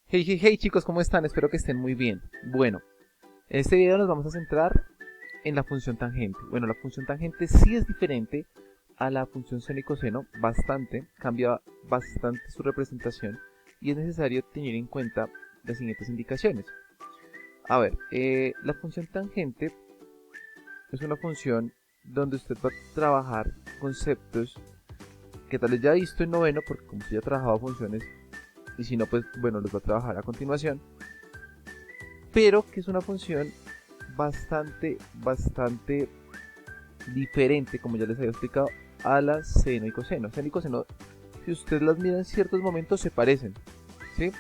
Hey, hey, hey chicos, ¿cómo están? Espero que estén muy bien. Bueno, en este video nos vamos a centrar en la función tangente. Bueno, la función tangente sí es diferente a la función seno y coseno, bastante, cambia bastante su representación y es necesario tener en cuenta las siguientes indicaciones. A ver, la función tangente es una función donde usted va a trabajar conceptos que tal vez ya ha visto en noveno, porque como usted ya ha trabajado funciones, y si no, pues bueno, los va a trabajar a continuación, pero que es una función bastante diferente, como ya les había explicado, a la seno y coseno. Seno y coseno, si usted las mira en ciertos momentos, se parecen, ¿sí?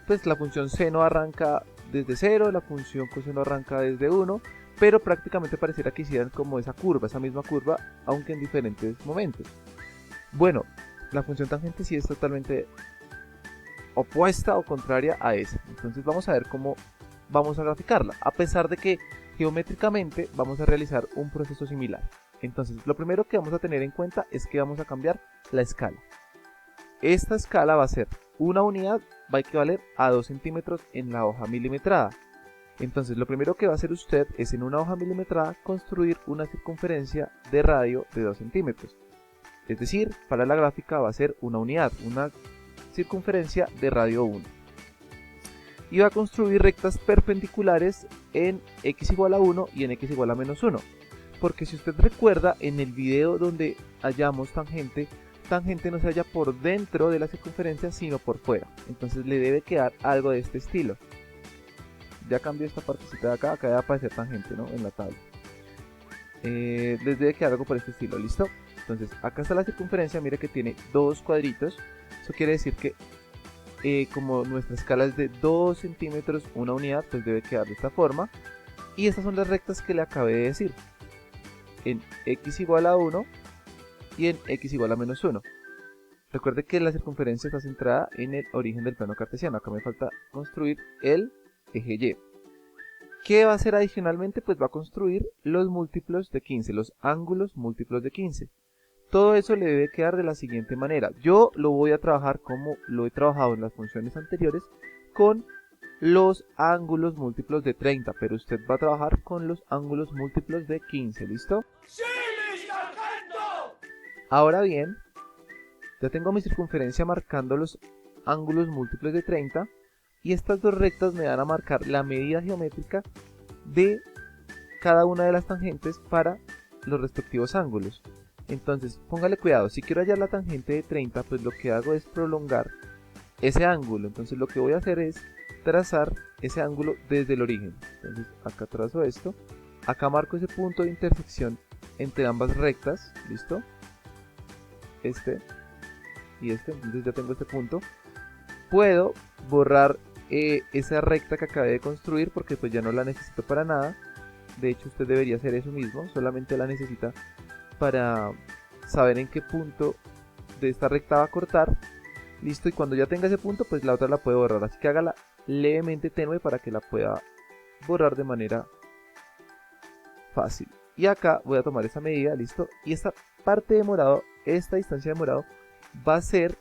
Pues la función seno arranca desde 0, la función coseno arranca desde 1, pero prácticamente pareciera que hicieran como esa misma curva, aunque en diferentes momentos. Bueno, la función tangente sí es totalmente opuesta o contraria a esa. Entonces vamos a ver cómo vamos a graficarla, a pesar de que geométricamente vamos a realizar un proceso similar. Entonces lo primero que vamos a tener en cuenta es que vamos a cambiar la escala. Esta escala va a ser una unidad, va a equivaler a 2 centímetros en la hoja milimetrada. Entonces lo primero que va a hacer usted es en una hoja milimetrada construir una circunferencia de radio de 2 centímetros. Es decir, para la gráfica va a ser una unidad, una circunferencia de radio 1. Y va a construir rectas perpendiculares en x igual a 1 y en x igual a menos 1. Porque si usted recuerda, en el video donde hallamos tangente, tangente no se halla por dentro de la circunferencia, sino por fuera. Entonces le debe quedar algo de este estilo. Ya cambió esta partecita de acá, acá debe aparecer tangente, ¿no? En la tabla. Les debe quedar algo por este estilo, ¿listo? Entonces, acá está la circunferencia, mire que tiene dos cuadritos. Eso quiere decir que como nuestra escala es de 2 centímetros una unidad, pues debe quedar de esta forma. Y estas son las rectas que le acabé de decir. En x igual a 1 y en x igual a menos 1. Recuerde que la circunferencia está centrada en el origen del plano cartesiano. Acá me falta construir el eje Y. ¿Qué va a hacer adicionalmente? Pues va a construir los múltiplos de 15, los ángulos múltiplos de 15. Todo eso le debe quedar de la siguiente manera. Yo lo voy a trabajar como lo he trabajado en las funciones anteriores, con los ángulos múltiplos de 30, pero usted va a trabajar con los ángulos múltiplos de 15, ¿listo? ¡Sí, mi sargento! Ahora bien, ya tengo mi circunferencia marcando los ángulos múltiplos de 30 y estas dos rectas me van a marcar la medida geométrica de cada una de las tangentes para los respectivos ángulos. Entonces, póngale cuidado, si quiero hallar la tangente de 30, pues lo que hago es prolongar ese ángulo. Entonces lo que voy a hacer es trazar ese ángulo desde el origen. Entonces acá trazo esto, acá marco ese punto de intersección entre ambas rectas, ¿listo? Este y este, entonces ya tengo este punto. Puedo borrar esa recta que acabé de construir porque pues ya no la necesito para nada. De hecho usted debería hacer eso mismo, solamente la necesita para saber en qué punto de esta recta va a cortar. Listo, y cuando ya tenga ese punto, pues la otra la puede borrar. Así que hágala levemente tenue para que la pueda borrar de manera fácil. Y acá voy a tomar esa medida, listo. Y esta parte de morado, esta distancia de morado, va a ser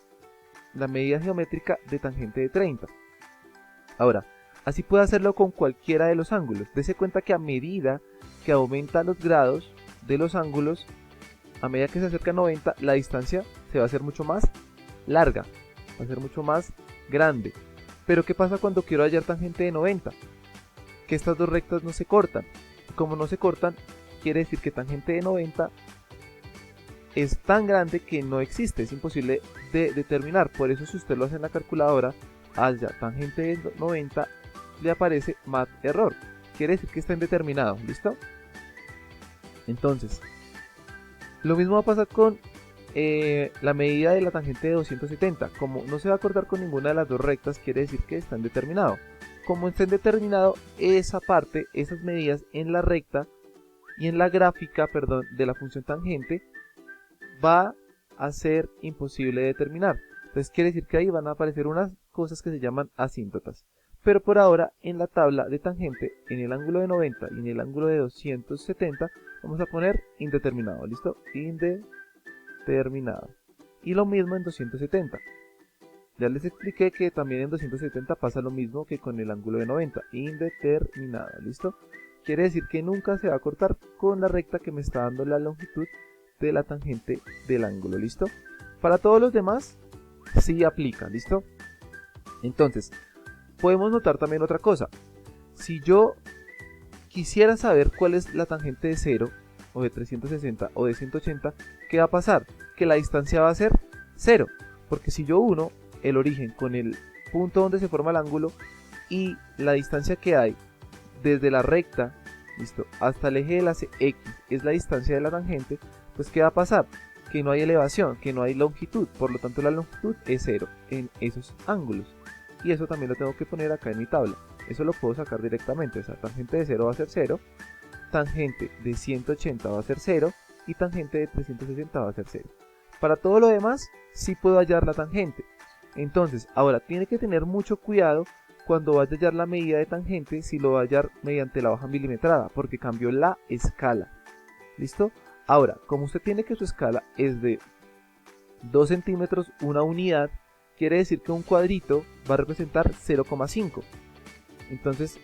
la medida geométrica de tangente de 30. Ahora, así puede hacerlo con cualquiera de los ángulos. Dese cuenta que a medida que aumenta los grados de los ángulos, a medida que se acerca a 90, la distancia se va a hacer mucho más larga, va a ser mucho más grande. Pero ¿qué pasa cuando quiero hallar tangente de 90? Que estas dos rectas no se cortan. Como no se cortan, quiere decir que tangente de 90 es tan grande que no existe, es imposible de determinar. Por eso si usted lo hace en la calculadora, haya tangente de 90, le aparece mat error. Quiere decir que está indeterminado, ¿listo? Entonces, lo mismo va a pasar con la medida de la tangente de 270. Como no se va a cortar con ninguna de las dos rectas, quiere decir que está indeterminado. Como está indeterminado, esa parte, esas medidas en la recta y en la gráfica, perdón, de la función tangente, va a ser imposible de determinar. Entonces quiere decir que ahí van a aparecer unas cosas que se llaman asíntotas. Pero por ahora, en la tabla de tangente, en el ángulo de 90 y en el ángulo de 270, vamos a poner indeterminado, ¿listo? Indeterminado. Y lo mismo en 270. Ya les expliqué que también en 270 pasa lo mismo que con el ángulo de 90, indeterminado, ¿listo? Quiere decir que nunca se va a cortar con la recta que me está dando la longitud de la tangente del ángulo, ¿listo? Para todos los demás, sí aplica, ¿listo? Entonces, podemos notar también otra cosa. Si yo quisiera saber cuál es la tangente de 0, o de 360, o de 180, ¿qué va a pasar? Que la distancia va a ser 0, porque si yo uno el origen con el punto donde se forma el ángulo y la distancia que hay desde la recta, listo, hasta el eje de la X es la distancia de la tangente, pues ¿qué va a pasar? Que no hay elevación, que no hay longitud, por lo tanto la longitud es 0 en esos ángulos. Y eso también lo tengo que poner acá en mi tabla. Eso lo puedo sacar directamente, o sea, tangente de 0 va a ser 0, tangente de 180 va a ser 0 y tangente de 360 va a ser 0. Para todo lo demás, sí puedo hallar la tangente. Entonces, ahora tiene que tener mucho cuidado cuando vaya a hallar la medida de tangente, si lo va a hallar mediante la hoja milimetrada, porque cambió la escala. ¿Listo? Ahora, como usted tiene que su escala es de 2 centímetros una unidad, quiere decir que un cuadrito va a representar 0,5. Entonces,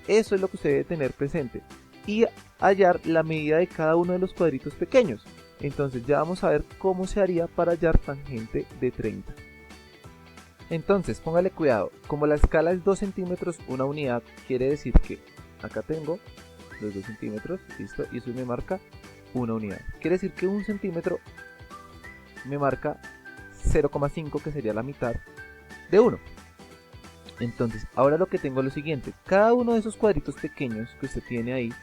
eso es lo que usted debe tener presente. Y hallar la medida de cada uno de los cuadritos pequeños. Entonces ya vamos a ver cómo se haría para hallar tangente de 30. Entonces, póngale cuidado, como la escala es 2 centímetros una unidad, quiere decir que acá tengo los 2 centímetros, listo, y eso me marca una unidad. Quiere decir que 1 centímetro me marca 0,5, que sería la mitad de 1. Entonces, ahora lo que tengo es lo siguiente, cada uno de esos cuadritos pequeños que usted tiene ahí,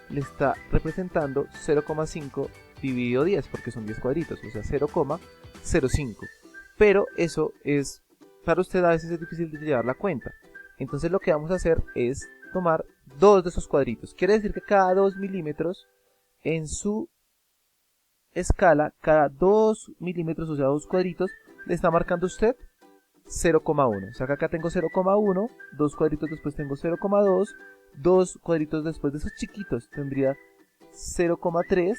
le está representando 0,5 dividido 10, porque son 10 cuadritos, o sea 0,05. Pero eso es, para usted a veces es difícil de llevar la cuenta. Entonces lo que vamos a hacer es tomar dos de esos cuadritos. Quiere decir que cada 2 milímetros en su escala, cada 2 milímetros, o sea 2 cuadritos, le está marcando usted 0,1. O sea que acá tengo 0,1, 2 cuadritos después tengo 0,2, 2 cuadritos después de esos chiquitos tendría 0,3,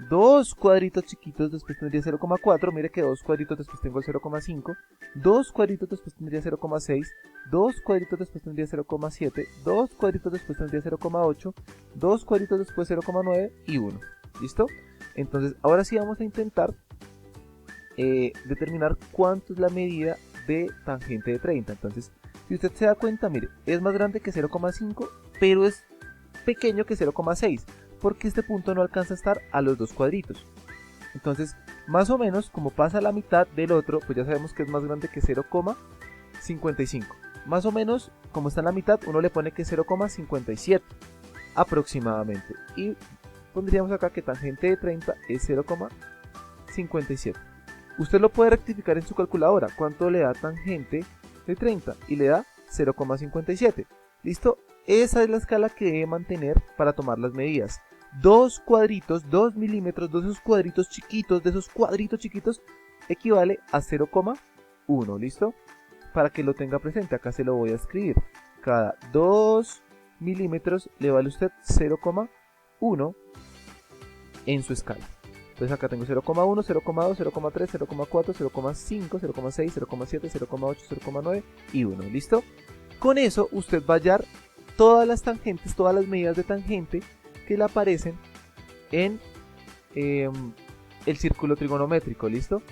2 cuadritos chiquitos después tendría 0,4, mire que 2 cuadritos después tengo el 0,5, 2 cuadritos después tendría 0,6, 2 cuadritos después tendría 0,7, 2 cuadritos después tendría 0,8, 2 cuadritos después 0,9 y 1. ¿Listo? Entonces ahora sí vamos a intentar determinar cuánto es la medida de tangente de 30. Entonces, si usted se da cuenta, mire, es más grande que 0,5, pero es pequeño que 0,6, porque este punto no alcanza a estar a los dos cuadritos. Entonces, más o menos, como pasa la mitad del otro, pues ya sabemos que es más grande que 0,55. Más o menos, como está en la mitad, uno le pone que 0,57 aproximadamente. Y pondríamos acá que tangente de 30 es 0,57. Usted lo puede rectificar en su calculadora. ¿Cuánto le da tangente de 30? Y le da 0,57. ¿Listo? Esa es la escala que debe mantener para tomar las medidas. Dos cuadritos, 2 milímetros, de esos cuadritos chiquitos, equivale a 0,1. ¿Listo? Para que lo tenga presente, acá se lo voy a escribir. Cada 2 milímetros le vale usted 0,1 en su escala. Entonces acá tengo 0,1, 0,2, 0,3, 0,4, 0,5, 0,6, 0,7, 0,8, 0,9 y 1. ¿Listo? Con eso usted va a hallar todas las tangentes, todas las medidas de tangente que le aparecen en el círculo trigonométrico. ¿Listo?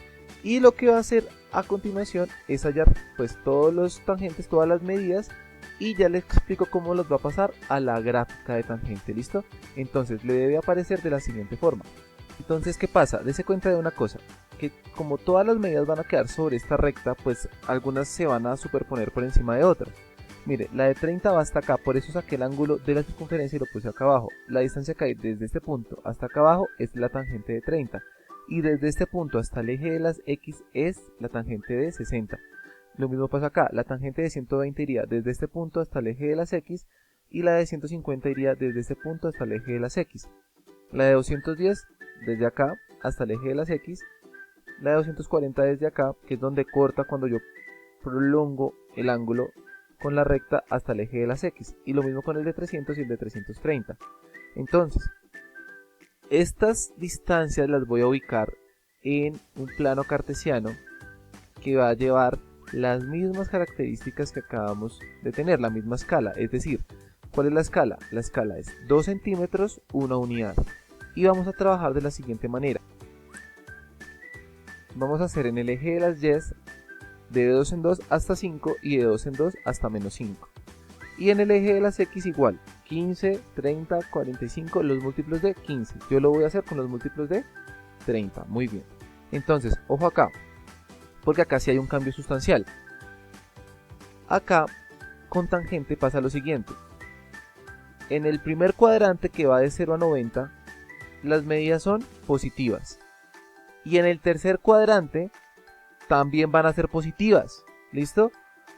Y lo que va a hacer a continuación es hallar pues todos los tangentes, todas las medidas, y ya les explico cómo los va a pasar a la gráfica de tangente. ¿Listo? Entonces le debe aparecer de la siguiente forma. Entonces, ¿qué pasa? Dese cuenta de una cosa, que como todas las medidas van a quedar sobre esta recta, pues algunas se van a superponer por encima de otras. Mire, la de 30 va hasta acá, por eso saqué el ángulo de la circunferencia y lo puse acá abajo. La distancia que hay desde este punto hasta acá abajo es la tangente de 30. Y desde este punto hasta el eje de las X es la tangente de 60. Lo mismo pasa acá, la tangente de 120 iría desde este punto hasta el eje de las X, y la de 150 iría desde este punto hasta el eje de las X. La de 210 desde acá hasta el eje de las X, la de 240 desde acá, que es donde corta cuando yo prolongo el ángulo con la recta hasta el eje de las X, y lo mismo con el de 300 y el de 330. Entonces, estas distancias las voy a ubicar en un plano cartesiano que va a llevar las mismas características que acabamos de tener, la misma escala. Es decir, ¿cuál es la escala? La escala es 2 centímetros, 1 unidad. Y vamos a trabajar de la siguiente manera. Vamos a hacer en el eje de las Y de 2 en 2 hasta 5 y de 2 en 2 hasta menos 5. Y en el eje de las X igual, 15, 30, 45, los múltiplos de 15. Yo lo voy a hacer con los múltiplos de 30. Muy bien. Entonces, ojo acá, porque acá sí hay un cambio sustancial. Acá, con tangente pasa lo siguiente. En el primer cuadrante, que va de 0 a 90, las medidas son positivas. Y en el tercer cuadrante también van a ser positivas. ¿Listo?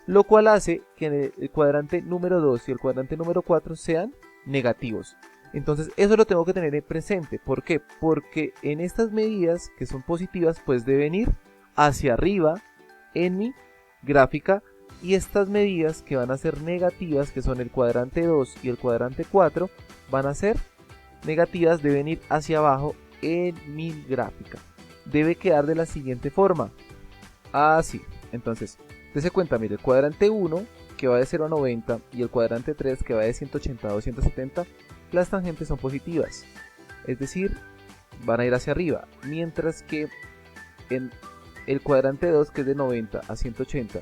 Lo cual hace que en el cuadrante número 2 y el cuadrante número 4 sean negativos. Entonces eso lo tengo que tener en presente. ¿Por qué? Porque en estas medidas que son positivas pues deben ir hacia arriba en mi gráfica, y estas medidas que van a ser negativas, que son el cuadrante 2 y el cuadrante 4, van a ser negativas, deben ir hacia abajo en mi gráfica. Debe quedar de la siguiente forma. Así. Entonces, dése cuenta, mire, el cuadrante 1 que va de 0 a 90 y el cuadrante 3 que va de 180 a 270, las tangentes son positivas. Es decir, van a ir hacia arriba. Mientras que en el cuadrante 2, que es de 90 a 180,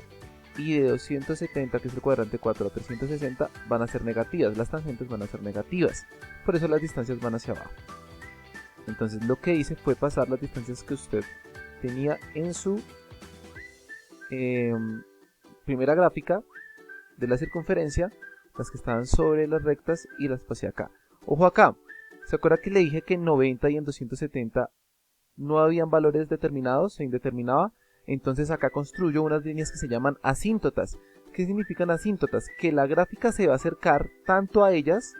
y de 270, que es el cuadrante 4, a 360, van a ser negativas. Las tangentes van a ser negativas. Por eso las distancias van hacia abajo. Entonces lo que hice fue pasar las distancias que usted tenía en su primera gráfica de la circunferencia, las que estaban sobre las rectas, y las pasé acá. Ojo acá, ¿se acuerda que le dije que en 90 y en 270 no habían valores determinados, se indeterminaba? Entonces acá construyo unas líneas que se llaman asíntotas. ¿Qué significan asíntotas? Que la gráfica se va a acercar tanto a ellas,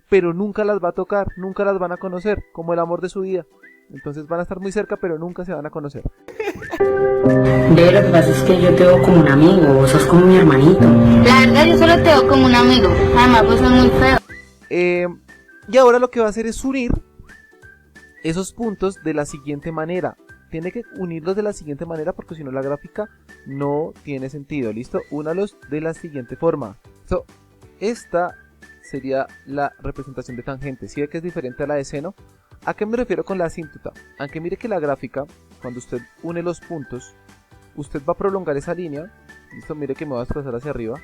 pero nunca las va a tocar, nunca las van a conocer, como el amor de su vida. Entonces van a estar muy cerca, pero nunca se van a conocer. Ve, lo que pasa es que yo te veo como un amigo, vos sos como mi hermanito. La verdad yo solo te veo como un amigo, además pues sos muy feo. Y ahora lo que va a hacer es unir esos puntos de la siguiente manera. Tiene que unirlos de la siguiente manera porque si no la gráfica no tiene sentido. ¿Listo? Únalos de la siguiente forma. Esta sería la representación de tangente. ¿Sí ve que es diferente a la de seno? ¿A qué me refiero con la asíntota? Aunque mire que la gráfica, cuando usted une los puntos, usted va a prolongar esa línea. ¿Listo? Mire que me va a desplazar hacia arriba.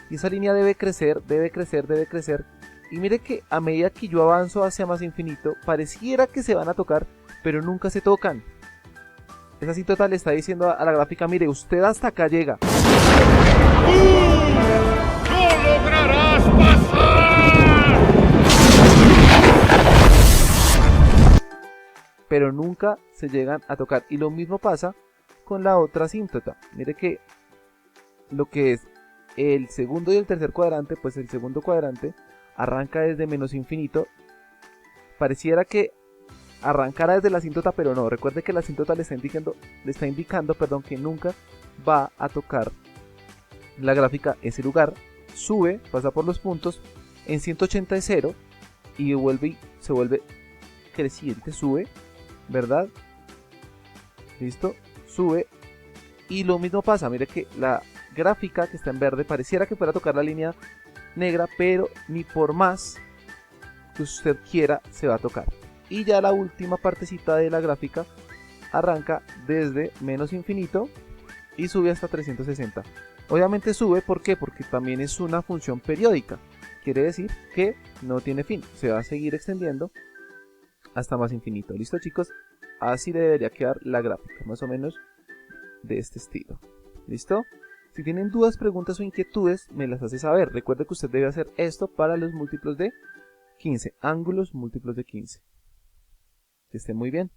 Y esa línea debe crecer, debe crecer, debe crecer. Y mire que a medida que yo avanzo hacia más infinito, pareciera que se van a tocar, pero nunca se tocan. Esa asíntota le está diciendo a la gráfica, mire, usted hasta acá llega. ¡No lograrás pasar! Pero nunca se llegan a tocar. Y lo mismo pasa con la otra asíntota. Mire que lo que es el segundo y el tercer cuadrante, pues el segundo cuadrante arranca desde menos infinito. Pareciera que arrancara desde la asíntota, pero no. Recuerde que la asíntota le está indicando que nunca va a tocar la gráfica ese lugar. Sube, pasa por los puntos, en 180 es 0 y se vuelve creciente, sube, ¿verdad? Listo, sube. Y lo mismo pasa, mire que la gráfica que está en verde pareciera que fuera a tocar la línea negra, pero ni por más que usted quiera se va a tocar. Y ya la última partecita de la gráfica arranca desde menos infinito y sube hasta 360. Obviamente sube, ¿por qué? Porque también es una función periódica. Quiere decir que no tiene fin, se va a seguir extendiendo hasta más infinito. ¿Listo, chicos? Así debería quedar la gráfica, más o menos de este estilo. ¿Listo? Si tienen dudas, preguntas o inquietudes, me las hace saber. Recuerde que usted debe hacer esto para los múltiplos de 15, ángulos múltiplos de 15. Que estén muy bien.